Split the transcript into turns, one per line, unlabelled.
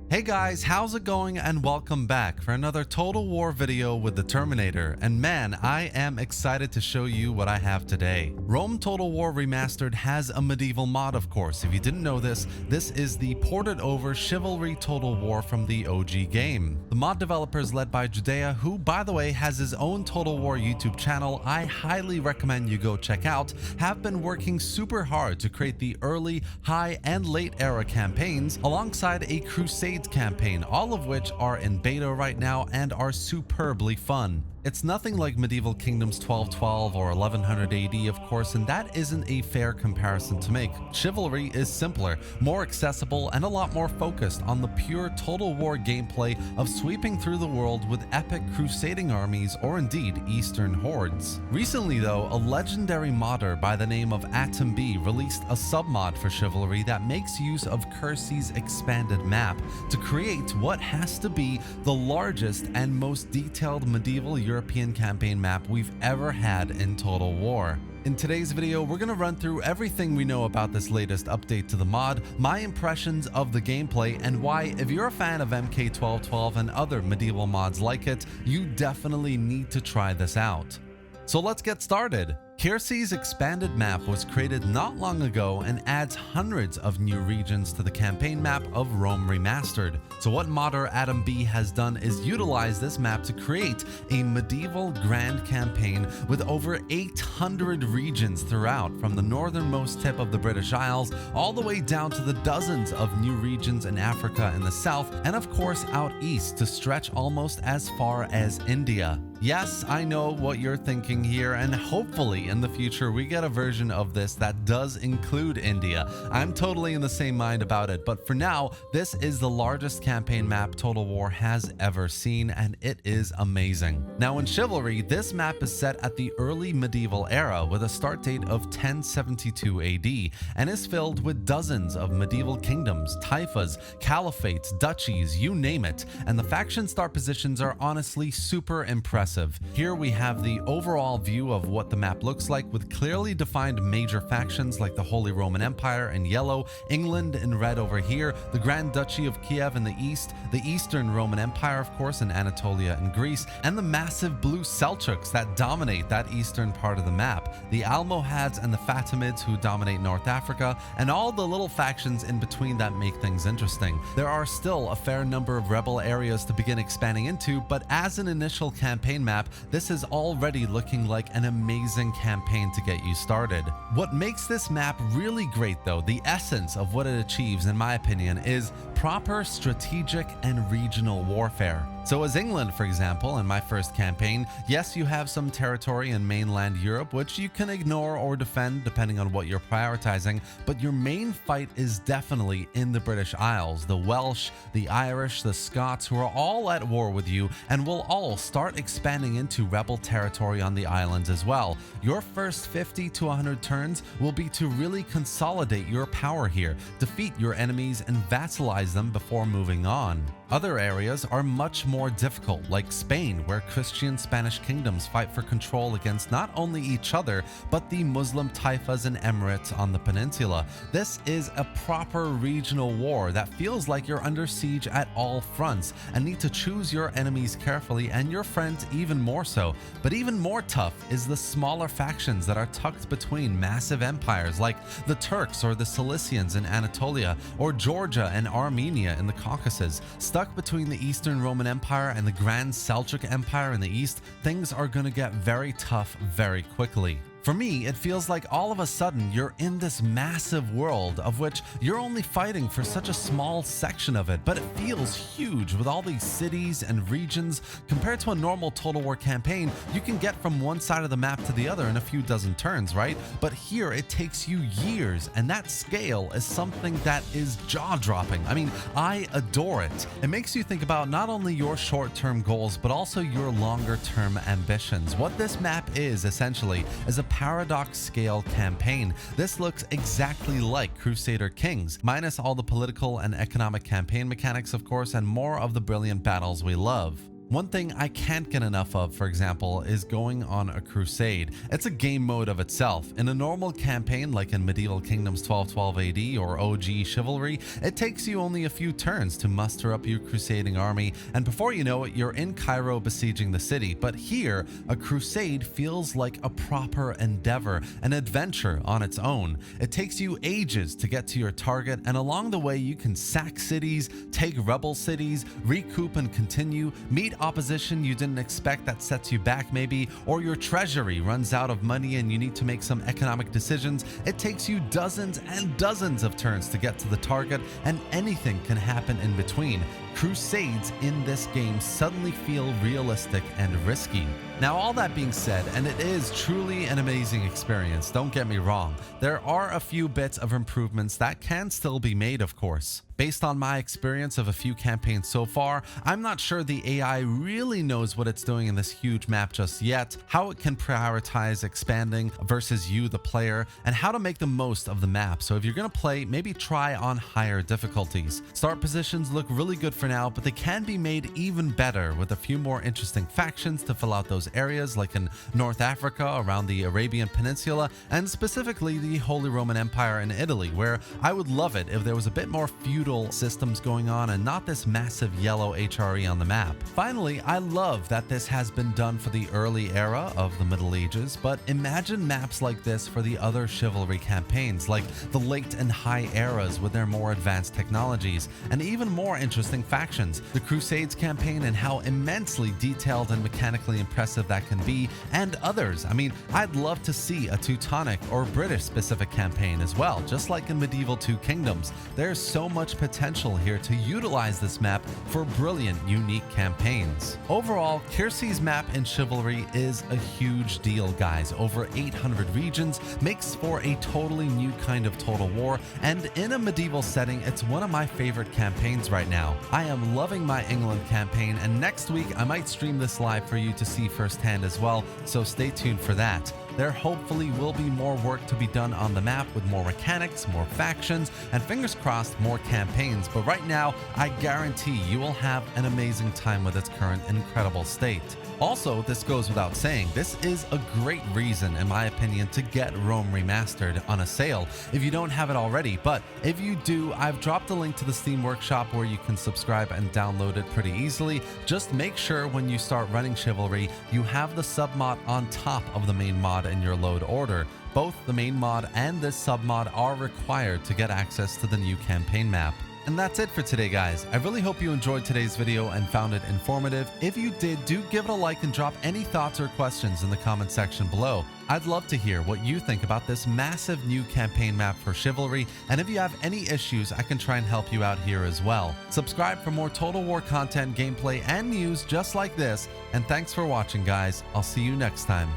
Hey guys, how's it going and welcome back for another Total War video with the Terminator, and man, I am excited to show you what I have today. Rome Total War Remastered has a medieval mod, of course. If you didn't know this, this is the ported over Chivalry Total War from the OG game. The mod developer is led by Gudea, who by the way has his own Total War YouTube channel I highly recommend you go check out, have been working super hard to create the early, high, and late era campaigns alongside a Crusades campaign, all of which are in beta right now and are superbly fun. It's nothing like Medieval Kingdoms 1212 or 1100 AD, of course, and that isn't a fair comparison to make. Chivalry is simpler, more accessible, and a lot more focused on the pure Total War gameplay of sweeping through the world with epic crusading armies or indeed Eastern hordes. Recently though, a legendary modder by the name of Atomb released a submod for Chivalry that makes use of Kirsi's expanded map to create what has to be the largest and most detailed medieval European campaign map we've ever had in Total War. In today's video, we're going to run through everything we know about this latest update to the mod, my impressions of the gameplay, and why, if you're a fan of MK1212 and other medieval mods like it, you definitely need to try this out. So let's get started. Kirsi's expanded map was created not long ago and adds hundreds of new regions to the campaign map of Rome Remastered. So what modder Atomb has done is utilize this map to create a medieval grand campaign with over 800 regions throughout, from the northernmost tip of the British Isles all the way down to the dozens of new regions in Africa and the south, and of course out east to stretch almost as far as India. Yes, I know what you're thinking here, and hopefully in the future we get a version of this that does include India. I'm totally in the same mind about it, but for now, this is the largest campaign map Total War has ever seen, and it is amazing. Now in Chivalry, this map is set at the early medieval era with a start date of 1072 AD, and is filled with dozens of medieval kingdoms, taifas, caliphates, duchies, you name it, and the faction start positions are honestly super impressive. Here we have the overall view of what the map looks like, with clearly defined major factions like the Holy Roman Empire in yellow, England in red over here, the Grand Duchy of Kiev in the east, the Eastern Roman Empire of course in Anatolia and Greece, and the massive blue Seljuks that dominate that eastern part of the map, the Almohads and the Fatimids who dominate North Africa, and all the little factions in between that make things interesting. There are still a fair number of rebel areas to begin expanding into, but as an initial campaign map, this is already looking like an amazing campaign to get you started. What makes this map really great though, the essence of what it achieves in my opinion, is proper strategic and regional warfare. So as England, for example, in my first campaign, yes, you have some territory in mainland Europe which you can ignore or defend depending on what you're prioritizing, but your main fight is definitely in the British Isles, the Welsh, the Irish, the Scots, who are all at war with you and will all start expanding into rebel territory on the islands as well. Your first 50 to 100 turns will be to really consolidate your power here, defeat your enemies and vassalize them before moving on. Other areas are much more difficult, like Spain, where Christian Spanish kingdoms fight for control against not only each other, but the Muslim taifas and emirates on the peninsula. This is a proper regional war that feels like you're under siege at all fronts and need to choose your enemies carefully and your friends even more so. But even more tough is the smaller factions that are tucked between massive empires like the Turks or the Cilicians in Anatolia, or Georgia and Armenia in the Caucasus. Stuck between the Eastern Roman Empire and the Grand Seljuk Empire in the east, things are going to get very tough very quickly. For me, it feels like all of a sudden you're in this massive world of which you're only fighting for such a small section of it, but it feels huge with all these cities and regions. Compared to a normal Total War campaign, you can get from one side of the map to the other in a few dozen turns, right? But here it takes you years, and that scale is something that is jaw-dropping. I mean, I adore it. It makes you think about not only your short-term goals, but also your longer-term ambitions. What this map is essentially is a paradox scale campaign. This looks exactly like Crusader Kings, minus all the political and economic campaign mechanics of course, and more of the brilliant battles we love. One thing I can't get enough of, for example, is going on a crusade. It's a game mode of itself. In a normal campaign like in Medieval Kingdoms 1212 AD or OG Chivalry, it takes you only a few turns to muster up your crusading army, and before you know it, you're in Cairo besieging the city. But here, a crusade feels like a proper endeavor, an adventure on its own. It takes you ages to get to your target, and along the way you can sack cities, take rebel cities, recoup and continue, meet opposition you didn't expect that sets you back maybe, or your treasury runs out of money and you need to make some economic decisions. It takes you dozens and dozens of turns to get to the target, and anything can happen in between. Crusades in this game suddenly feel realistic and risky. Now, all that being said, and it is truly an amazing experience, don't get me wrong, there are a few bits of improvements that can still be made, of course. Based on my experience of a few campaigns so far, I'm not sure the AI really knows what it's doing in this huge map just yet, how it can prioritize expanding versus you, the player, and how to make the most of the map. So if you're going to play, maybe try on higher difficulties. Start positions look really good for now, but they can be made even better with a few more interesting factions to fill out those areas, like in North Africa, around the Arabian Peninsula, and specifically the Holy Roman Empire in Italy, where I would love it if there was a bit more feudal systems going on and not this massive yellow HRE on the map. Finally, I love that this has been done for the early era of the Middle Ages, but imagine maps like this for the other Chivalry campaigns, like the late and high eras with their more advanced technologies, and even more interesting factions. The Crusades campaign and how immensely detailed and mechanically impressive that can be, and others. I mean, I'd love to see a Teutonic or British specific campaign as well, just like in Medieval Two Kingdoms. There's so much potential here to utilize this map for brilliant, unique campaigns. Overall, Kirsi's map in Chivalry is a huge deal, guys. Over 800 regions, makes for a totally new kind of Total War, and in a medieval setting, it's one of my favorite campaigns right now. I am loving my England campaign, and next week I might stream this live for you to see firsthand as well, so stay tuned for that. There hopefully will be more work to be done on the map with more mechanics, more factions, and fingers crossed, more campaigns. But right now, I guarantee you will have an amazing time with its current incredible state. Also, this goes without saying, this is a great reason, in my opinion, to get Rome Remastered on a sale if you don't have it already. But if you do, I've dropped a link to the Steam Workshop where you can subscribe and download it pretty easily. Just make sure when you start running Chivalry, you have the submod on top of the main mod in your load order. Both the main mod and this submod are required to get access to the new campaign map. And that's it for today, guys. I really hope you enjoyed today's video and found it informative. If you did, do give it a like and drop any thoughts or questions in the comment section below. I'd love to hear what you think about this massive new campaign map for Chivalry, and if you have any issues, I can try and help you out here as well. Subscribe for more Total War content, gameplay, and news just like this, and thanks for watching, guys. I'll see you next time.